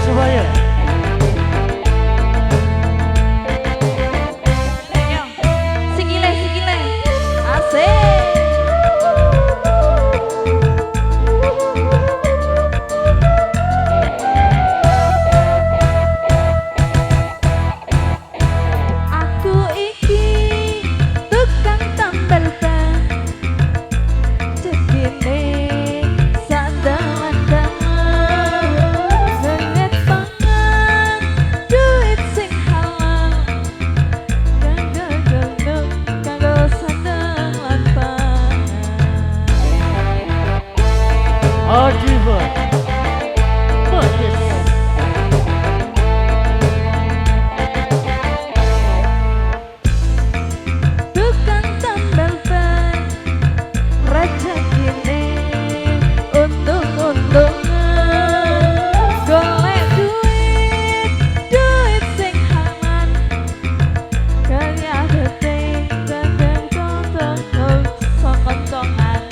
Surabaya. Sikile, sikile. Asik. Aku iki tukang tambal ban. Cekine sandawan-dawan. Senget pangan duit sing halal. Gandeng-gandeng kanggo sandawan pangan. Adiva. Manis. Tukang tambal ban rezekine untung-untungan golek duit sing halal kaya deting gandeng contoh sokoncongan.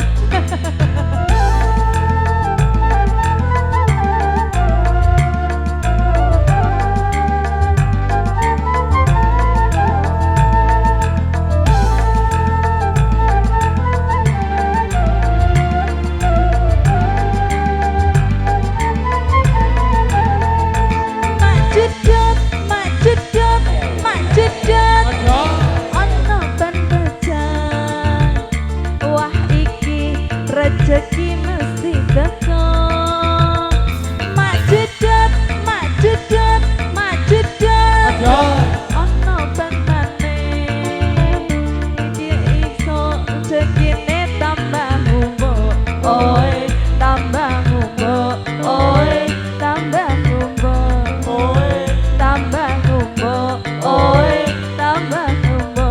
Mak jedot ono ban bajang. Wah iki rezeki mesti teko. Mak jedot ono ban maneh. Iki iso rezekine tambah umbo. Oi tambah umbo. Oi tambah umbo. Tambah umbo, oi tambah umbo.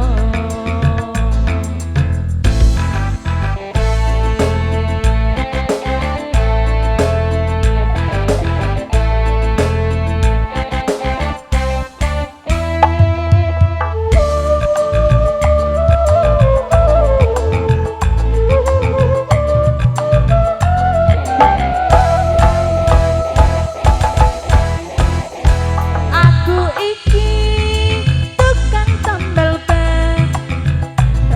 Aku iki tukang tambal ban,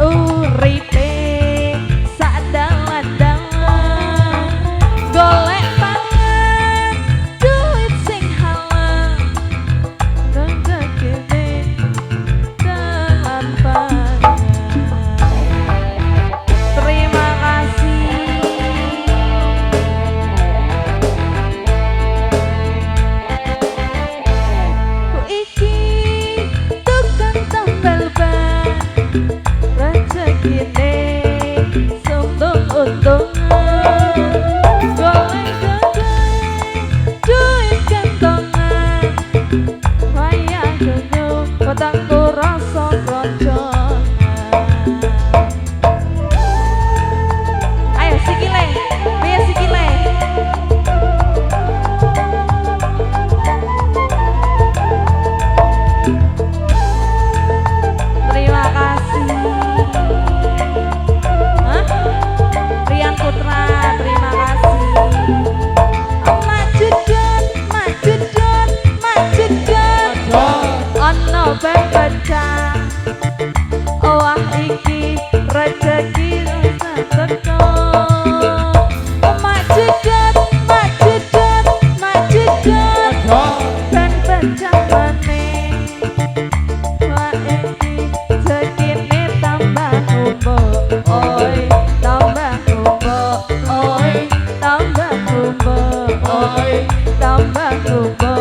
uripe sadawan-dawan, golek pangan duit sing halal, rezekine dalam pangan. Terima kasih. Ku iki tukang tambal ban, rezekine untung-untungan, golek duit kentongan, wayah dungu petangku rasa kroncongan. Ayo sikile, biar sikile. Terima kasih. Hah? Rian Putra, terima kasih. Mak jedot. Ono ban pecah. Wah iki rezeki teko. Mak jedot. Ben pecah maneh. Wah iki rezekine tambah umbo. Oi tambah umbo. Oi tambah umbo. Oi tambah umbo.